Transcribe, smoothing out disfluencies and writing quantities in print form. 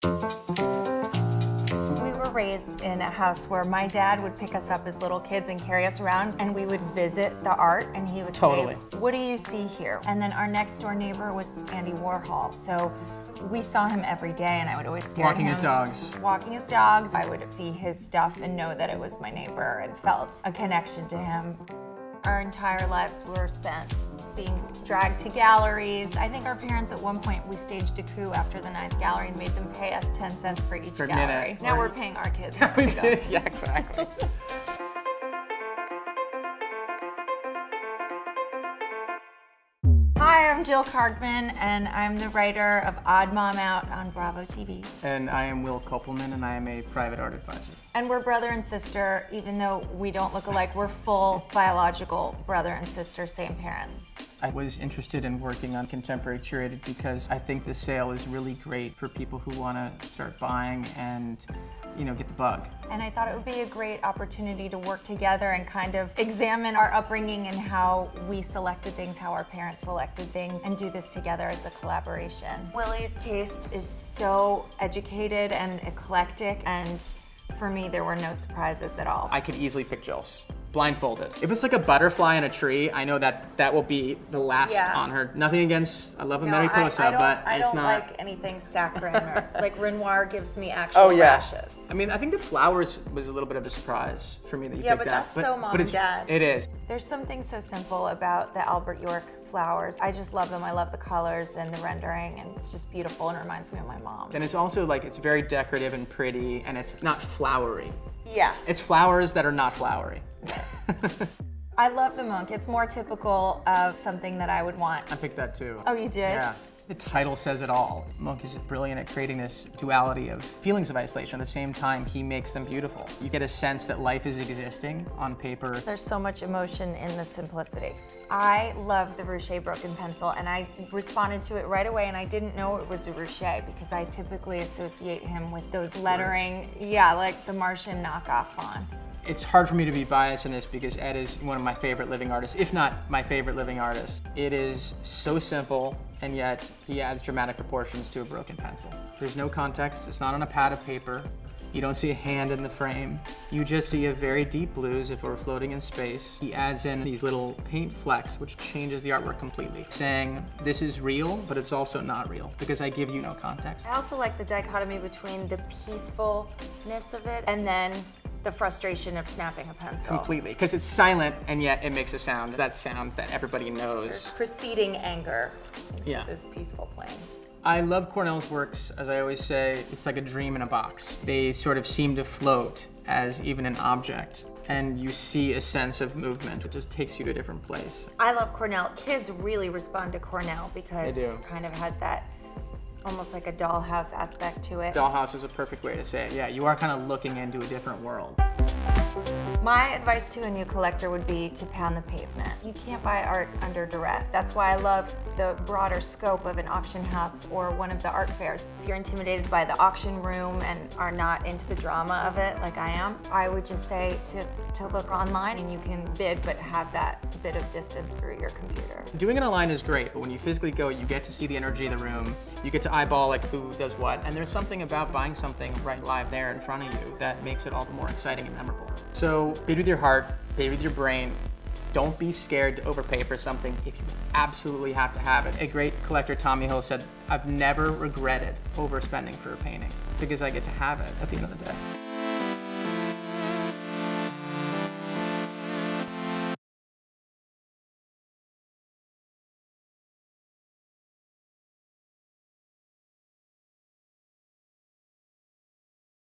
We were raised in a house where my dad would pick us up as little kids and carry us around, and we would visit the art, and he would say, "What do you see here?" And then our next door neighbor was Andy Warhol, so we saw him every day, and I would always stare at him. Walking his dogs. Walking his dogs. I would see his stuff and know that it was my neighbor and felt a connection to him. Our entire lives were spent being dragged to galleries. I think our parents at one point, we staged a coup after the 9th gallery and made them pay us 10 cents for each gallery. Minute. Now we're paying our kids to go. Yeah, exactly. Hi, I'm Jill Kargman, and I'm the writer of Odd Mom Out on Bravo TV. And I am Will Kopelman, and I am a private art advisor. And we're brother and sister, even though we don't look alike. We're full biological brother and sister, same parents. I was interested in working on contemporary curated because I think the sale is really great for people who want to start buying and, you know, get the bug. And I thought it would be a great opportunity to work together and kind of examine our upbringing and how we selected things, how our parents selected things, and do this together as a collaboration. Willie's taste is so educated and eclectic, and for me, there were no surprises at all. I could easily pick Jill's. Blindfolded. If it's like a butterfly in a tree, I know that will be the last on her. Nothing against, I love a Mariposa, but it's not. I don't like anything saccharine or like Renoir gives me actual rashes. I mean, I think the flowers was a little bit of a surprise for me that you picked that. Yeah, but that's so mom and dad. It is. There's something so simple about the Albert York flowers. I just love them. I love the colors and the rendering, and it's just beautiful and it reminds me of my mom. And it's also like, it's very decorative and pretty, and it's not flowery. Yeah. It's flowers that are not flowery. I love the monk. It's more typical of something that I would want. I picked that too. Oh, you did? Yeah. The title says it all. Munch is brilliant at creating this duality of feelings of isolation. At the same time, he makes them beautiful. You get a sense that life is existing on paper. There's so much emotion in the simplicity. I love the Ruscha broken pencil, and I responded to it right away, and I didn't know it was a Ruscha because I typically associate him with those lettering, like the Martian knockoff font. It's hard for me to be biased in this because Ed is one of my favorite living artists, if not my favorite living artist. It is so simple, and yet he adds dramatic proportions to a broken pencil. There's no context, it's not on a pad of paper. You don't see a hand in the frame. You just see a very deep blues if we're floating in space. He adds in these little paint flecks, which changes the artwork completely, saying this is real, but it's also not real because I give you no context. I also like the dichotomy between the peacefulness of it and then the frustration of snapping a pencil. Completely, because it's silent and yet it makes a sound, that sound that everybody knows. There's preceding anger into this peaceful playing. I love Cornell's works, as I always say, it's like a dream in a box. They sort of seem to float as even an object, and you see a sense of movement. It just takes you to a different place. I love Cornell. Kids really respond to Cornell because They do. it kind of has that almost like a dollhouse aspect to it. Dollhouse is a perfect way to say it. Yeah, you are kind of looking into a different world. My advice to a new collector would be to pound the pavement. You can't buy art under duress. That's why I love the broader scope of an auction house or one of the art fairs. If you're intimidated by the auction room and are not into the drama of it, like I am, I would just say to look online, and you can bid but have that bit of distance through your computer. Doing it online is great, but when you physically go, you get to see the energy of the room. You get to eyeball like who does what, and there's something about buying something right live there in front of you that makes it all the more exciting and memorable. So bid with your heart, bid with your brain. Don't be scared to overpay for something if you absolutely have to have it. A great collector, Tommy Hill, said, "I've never regretted overspending for a painting because I get to have it at the end of the day."